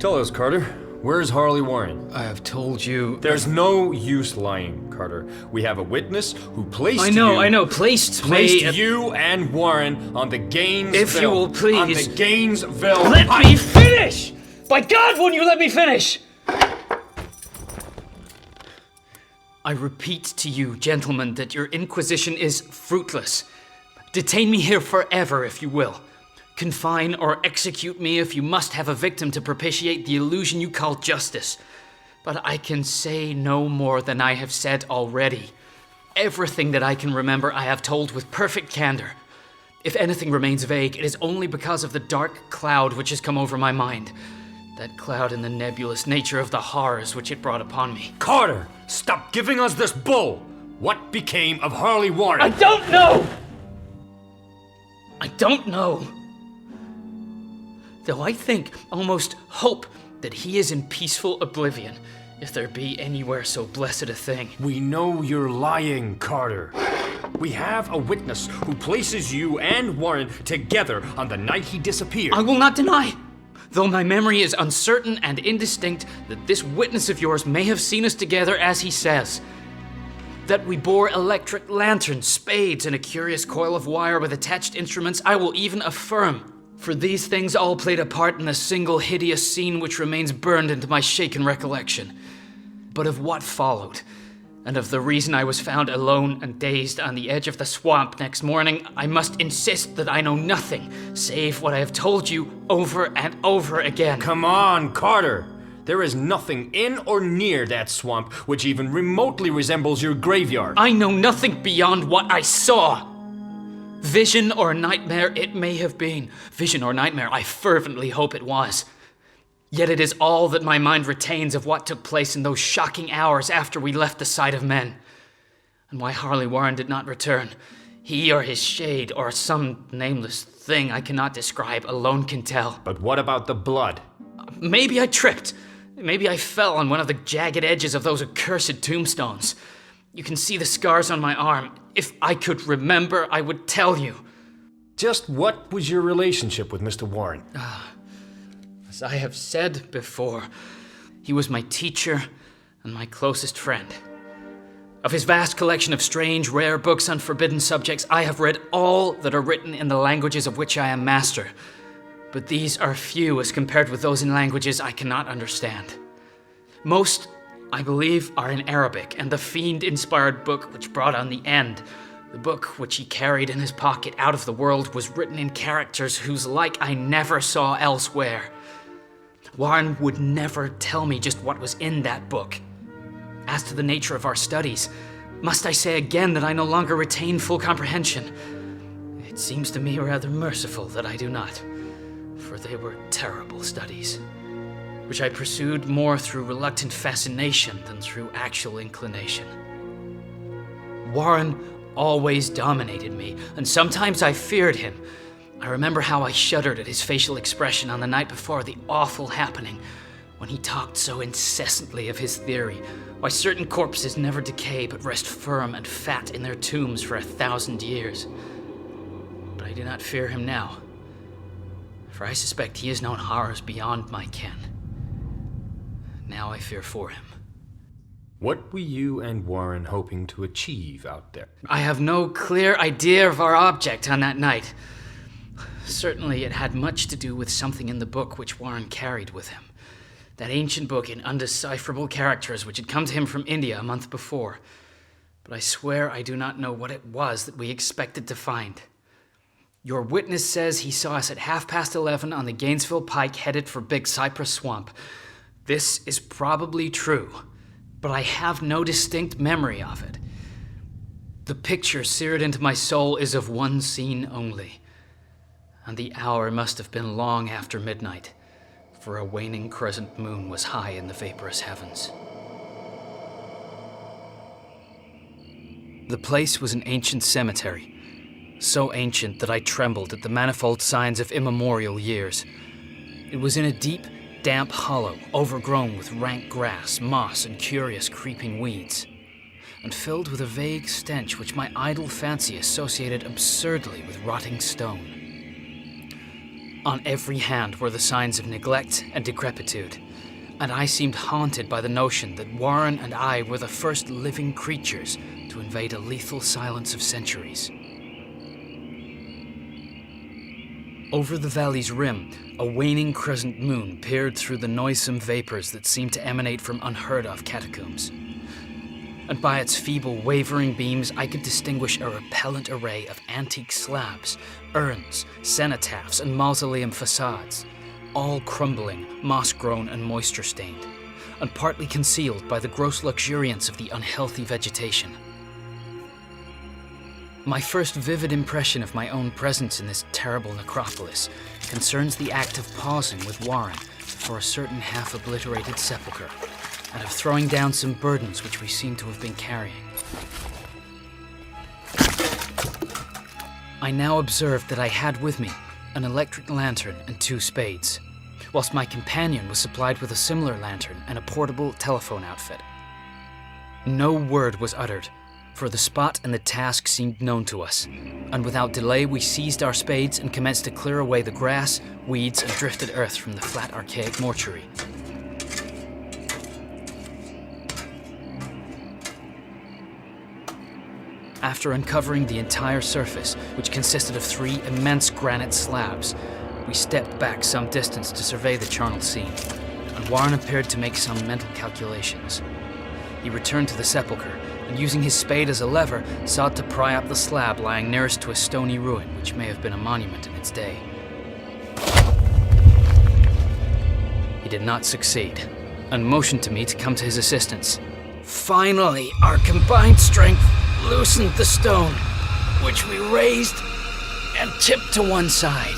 Tell us, Carter, where's Harley Warren? I have told you... There's no use lying, Carter. We have a witness who placed placed you and Warren on the Gainesville... If you will please... On the Gainesville... Let me finish! By God, won't you let me finish? I repeat to you, gentlemen, that your inquisition is fruitless. Detain me here forever, if you will. Confine or execute me if you must have a victim to propitiate the illusion you call justice. But I can say no more than I have said already. Everything that I can remember I have told with perfect candor. If anything remains vague, it is only because of the dark cloud which has come over my mind. That cloud and the nebulous nature of the horrors which it brought upon me. Carter, stop giving us this bull! What became of Harley Warren? I don't know! I don't know. Though I think, almost hope, that he is in peaceful oblivion, if there be anywhere so blessed a thing. We know you're lying, Carter. We have a witness who places you and Warren together on the night he disappeared. I will not deny, though my memory is uncertain and indistinct, that this witness of yours may have seen us together as he says. That we bore electric lanterns, spades, and a curious coil of wire with attached instruments, I will even affirm. For these things all played a part in the single hideous scene which remains burned into my shaken recollection. But of what followed, and of the reason I was found alone and dazed on the edge of the swamp next morning, I must insist that I know nothing, save what I have told you over and over again. Come on, Carter! There is nothing in or near that swamp which even remotely resembles your graveyard. I know nothing beyond what I saw. Vision or nightmare it may have been. Vision or nightmare, I fervently hope it was. Yet it is all that my mind retains of what took place in those shocking hours after we left the sight of men. And why Harley Warren did not return, he or his shade or some nameless thing I cannot describe alone can tell. But what about the blood? Maybe I tripped. Maybe I fell on one of the jagged edges of those accursed tombstones. You can see the scars on my arm. If I could remember, I would tell you. Just what was your relationship with Mr. Warren? As I have said before, he was my teacher and my closest friend. Of his vast collection of strange, rare books on forbidden subjects, I have read all that are written in the languages of which I am master. But these are few as compared with those in languages I cannot understand. Most, I believe, are in Arabic, and the fiend-inspired book which brought on the end, the book which he carried in his pocket out of the world, was written in characters whose like I never saw elsewhere. Warren would never tell me just what was in that book. As to the nature of our studies, must I say again that I no longer retain full comprehension? It seems to me rather merciful that I do not, for they were terrible studies, which I pursued more through reluctant fascination than through actual inclination. Warren always dominated me, and sometimes I feared him. I remember how I shuddered at his facial expression on the night before the awful happening, when he talked so incessantly of his theory, why certain corpses never decay but rest firm and fat in their tombs for 1,000 years. But I do not fear him now, for I suspect he has known horrors beyond my ken. Now I fear for him. What were you and Warren hoping to achieve out there? I have no clear idea of our object on that night. Certainly it had much to do with something in the book which Warren carried with him. That ancient book in undecipherable characters which had come to him from India a month before. But I swear I do not know what it was that we expected to find. Your witness says he saw us at 11:30 on the Gainesville Pike headed for Big Cypress Swamp. This is probably true, but I have no distinct memory of it. The picture seared into my soul is of one scene only, and the hour must have been long after midnight, for a waning crescent moon was high in the vaporous heavens. The place was an ancient cemetery, so ancient that I trembled at the manifold signs of immemorial years. It was in a deep, damp hollow, overgrown with rank grass, moss, and curious creeping weeds, and filled with a vague stench which my idle fancy associated absurdly with rotting stone. On every hand were the signs of neglect and decrepitude, and I seemed haunted by the notion that Warren and I were the first living creatures to invade a lethal silence of centuries. Over the valley's rim, a waning crescent moon peered through the noisome vapors that seemed to emanate from unheard-of catacombs. And by its feeble, wavering beams, I could distinguish a repellent array of antique slabs, urns, cenotaphs, and mausoleum facades, all crumbling, moss-grown, and moisture-stained, and partly concealed by the gross luxuriance of the unhealthy vegetation. My first vivid impression of my own presence in this terrible necropolis concerns the act of pausing with Warren for a certain half-obliterated sepulchre, and of throwing down some burdens which we seem to have been carrying. I now observed that I had with me an electric lantern and 2 spades, whilst my companion was supplied with a similar lantern and a portable telephone outfit. No word was uttered, for the spot and the task seemed known to us, and without delay we seized our spades and commenced to clear away the grass, weeds, and drifted earth from the flat, archaic mortuary. After uncovering the entire surface, which consisted of 3 immense granite slabs, we stepped back some distance to survey the charnel scene, and Warren appeared to make some mental calculations. He returned to the sepulchre, and using his spade as a lever, sought to pry up the slab lying nearest to a stony ruin which may have been a monument in its day. He did not succeed, and motioned to me to come to his assistance. Finally, our combined strength loosened the stone, which we raised and tipped to one side.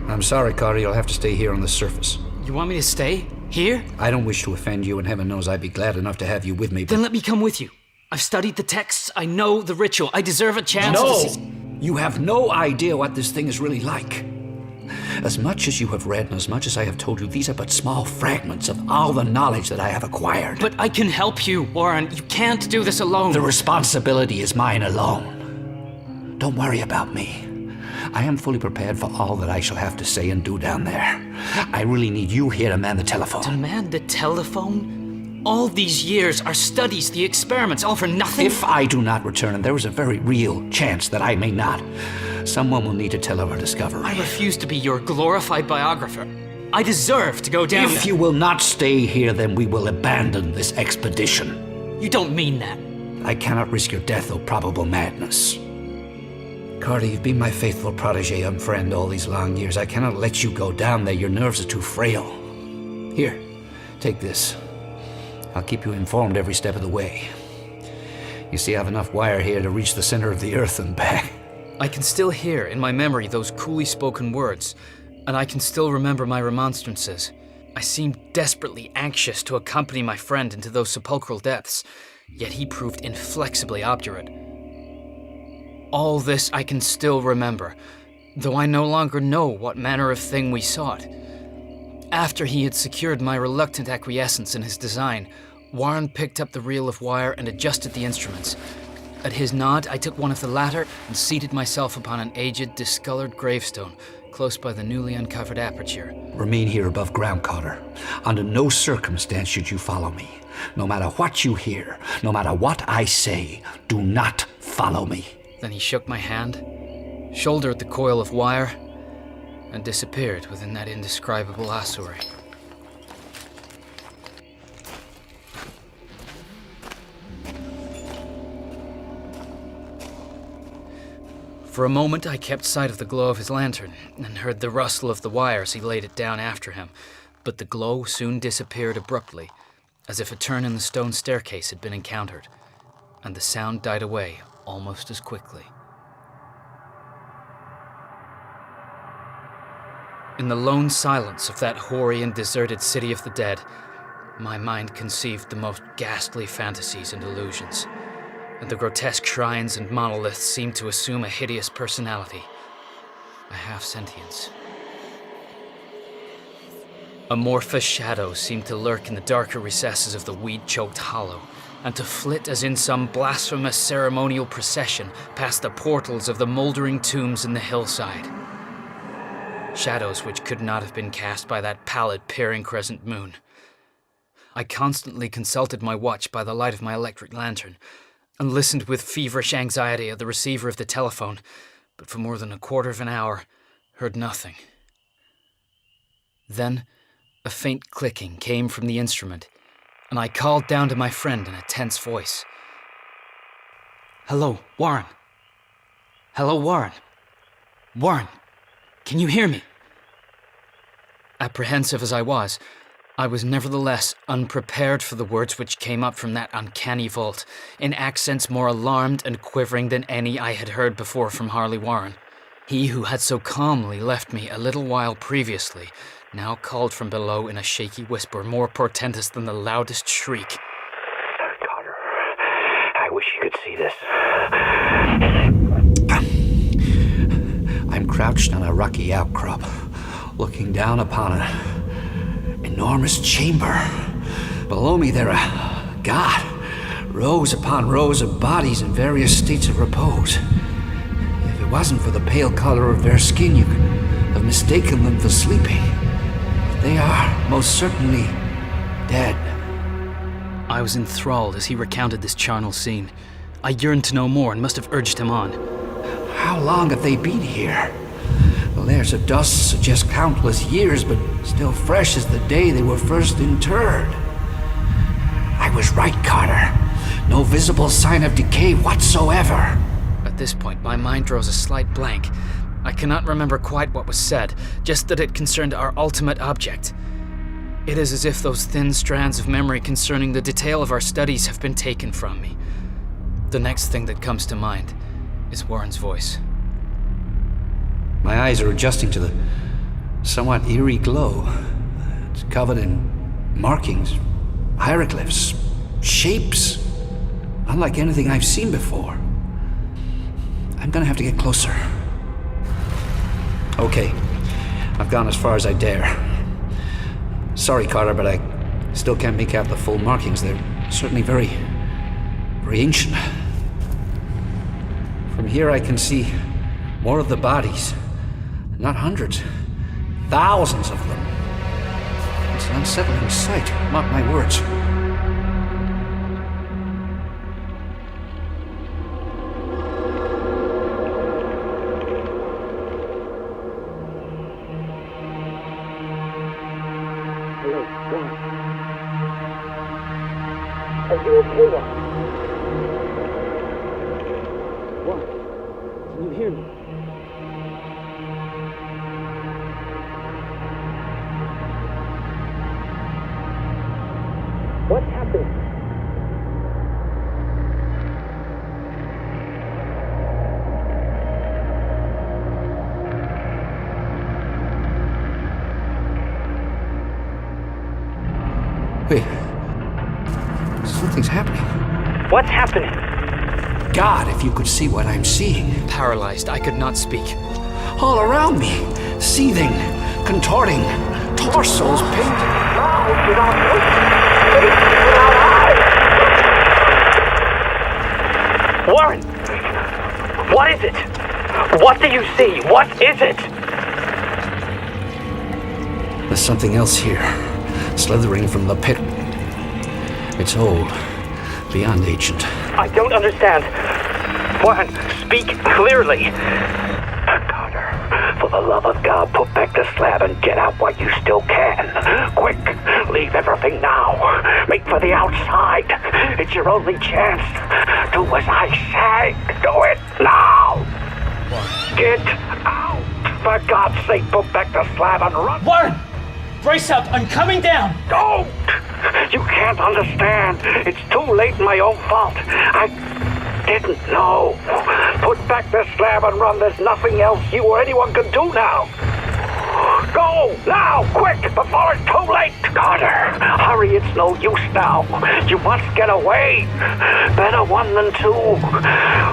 I'm sorry, Carter, you'll have to stay here on the surface. You want me to stay? Here? I don't wish to offend you, and heaven knows I'd be glad enough to have you with me, but... Then let me come with you. I've studied the texts, I know the ritual, I deserve a chance to see... You have no idea what this thing is really like. As much as you have read and as much as I have told you, these are but small fragments of all the knowledge that I have acquired. But I can help you, Warren. You can't do this alone. The responsibility is mine alone. Don't worry about me. I am fully prepared for all that I shall have to say and do down there. I really need you here to man the telephone. To man the telephone? All these years, our studies, the experiments, all for nothing? If I do not return, and there is a very real chance that I may not, someone will need to tell of our discovery. I refuse to be your glorified biographer. I deserve to go down If you will not stay here, then we will abandon this expedition. You don't mean that. I cannot risk your death or probable madness. Carter, you've been my faithful protege and friend all these long years. I cannot let you go down there. Your nerves are too frail. Here, take this. I'll keep you informed every step of the way. You see, I have enough wire here to reach the center of the earth and back. I can still hear in my memory those coolly spoken words, and I can still remember my remonstrances. I seemed desperately anxious to accompany my friend into those sepulchral depths, yet he proved inflexibly obdurate. All this I can still remember, though I no longer know what manner of thing we sought. After he had secured my reluctant acquiescence in his design, Warren picked up the reel of wire and adjusted the instruments. At his nod, I took one of the latter and seated myself upon an aged, discolored gravestone close by the newly uncovered aperture. Remain here above ground, Carter. Under no circumstance should you follow me. No matter what you hear, no matter what I say, do not follow me. Then he shook my hand, shouldered the coil of wire, and disappeared within that indescribable ossuary. For a moment I kept sight of the glow of his lantern, and heard the rustle of the wire as he laid it down after him, but the glow soon disappeared abruptly, as if a turn in the stone staircase had been encountered, and the sound died away almost as quickly. In the lone silence of that hoary and deserted city of the dead, my mind conceived the most ghastly fantasies and illusions, and the grotesque shrines and monoliths seemed to assume a hideous personality, a half-sentience. Amorphous shadows seemed to lurk in the darker recesses of the weed-choked hollow, and to flit as in some blasphemous ceremonial procession past the portals of the mouldering tombs in the hillside. Shadows which could not have been cast by that pallid, peering crescent moon. I constantly consulted my watch by the light of my electric lantern, and listened with feverish anxiety at the receiver of the telephone, but for more than a quarter of an hour, heard nothing. Then, a faint clicking came from the instrument, and I called down to my friend in a tense voice. "Hello, Warren. Hello, Warren. Warren, can you hear me?" Apprehensive as I was nevertheless unprepared for the words which came up from that uncanny vault, in accents more alarmed and quivering than any I had heard before from Harley Warren. He who had so calmly left me a little while previously now called from below in a shaky whisper more portentous than the loudest shriek. "Carter, I wish you could see this. I'm crouched on a rocky outcrop, looking down upon an enormous chamber. Below me there are, God, rows upon rows of bodies in various states of repose. If it wasn't for the pale color of their skin, you could have mistaken them for sleeping. They are most certainly dead." I was enthralled as he recounted this charnel scene. I yearned to know more and must have urged him on. "How long have they been here? The layers of dust suggest countless years, but still fresh as the day they were first interred. I was right, Carter. No visible sign of decay whatsoever." At this point, my mind draws a slight blank. I cannot remember quite what was said, just that it concerned our ultimate object. It is as if those thin strands of memory concerning the detail of our studies have been taken from me. The next thing that comes to mind is Warren's voice. My eyes are adjusting to the somewhat eerie glow. It's covered in markings, hieroglyphs, shapes, unlike anything I've seen before. I'm gonna have to get closer. Okay, I've gone as far as I dare. Sorry, Carter, but I still can't make out the full markings. They're certainly very ancient. From here I can see more of the bodies. Not hundreds, thousands of them. It's an unsettling sight, mark my words. Are you okay now? Warren, can you hear me? What happened? Wait. Something's happening. What's happening? God, if you could see what I'm seeing. Paralyzed, I could not speak. All around me, seething, contorting, torsos painted. Mouths without noses, faces without eyes. Warren! What is it? What do you see? What is it? There's something else here, slithering from the pit. It's old, beyond ancient. I don't understand. Warren, speak clearly. Carter, for the love of God, put back the slab and get out while you still can. Quick, leave everything now. Make for the outside. It's your only chance. Do as I say. Do it now. Get out. For God's sake, put back the slab and run. Warren! Brace up, I'm coming down! Don't! You can't understand. It's too late, my own fault. I didn't know. Put back the slab and run. There's nothing else you or anyone can do now. Go! Now! Quick! Before it's too late! Carter, hurry, it's no use now. You must get away. Better one than two.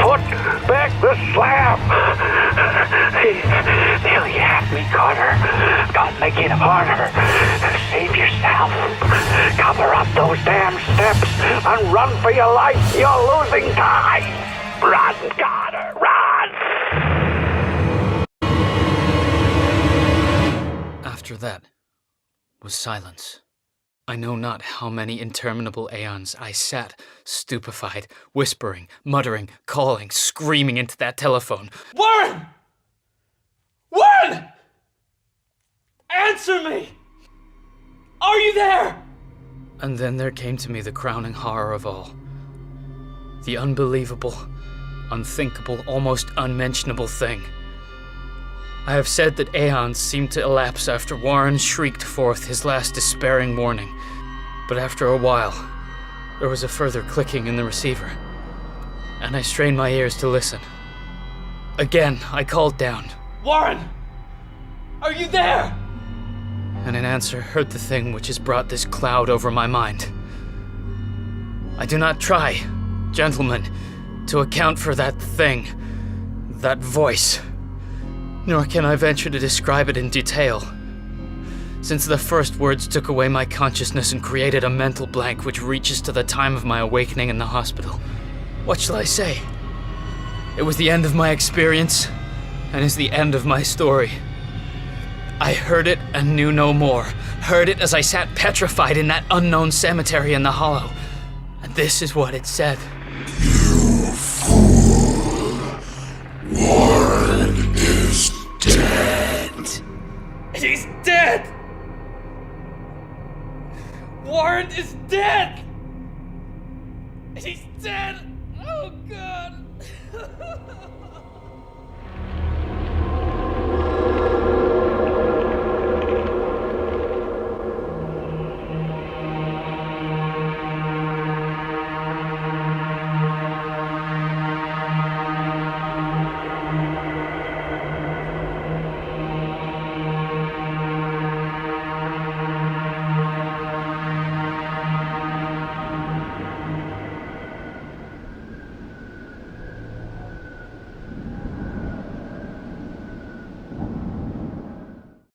Put back the slab. Nearly you have me, Carter. Don't make it harder. Save yourself. Cover up those damn steps and run for your life. You're losing time. Run, Carter, run! After that was silence. I know not how many interminable aeons I sat, stupefied, whispering, muttering, calling, screaming into that telephone. Warren! Warren! Answer me! Are you there? And then there came to me the crowning horror of all. The unbelievable, unthinkable, almost unmentionable thing. I have said that aeons seemed to elapse after Warren shrieked forth his last despairing warning, but after a while, there was a further clicking in the receiver, and I strained my ears to listen. Again, I called down, Warren! Are you there? And in answer, heard the thing which has brought this cloud over my mind. I do not try, gentlemen, to account for that thing, that voice. Nor can I venture to describe it in detail, since the first words took away my consciousness and created a mental blank which reaches to the time of my awakening in the hospital. What shall I say? It was the end of my experience, and is the end of my story. I heard it and knew no more, heard it as I sat petrified in that unknown cemetery in the hollow, and this is what it said. You fool! Warren is dead! He's dead! Warren is dead! He's dead! Oh, God!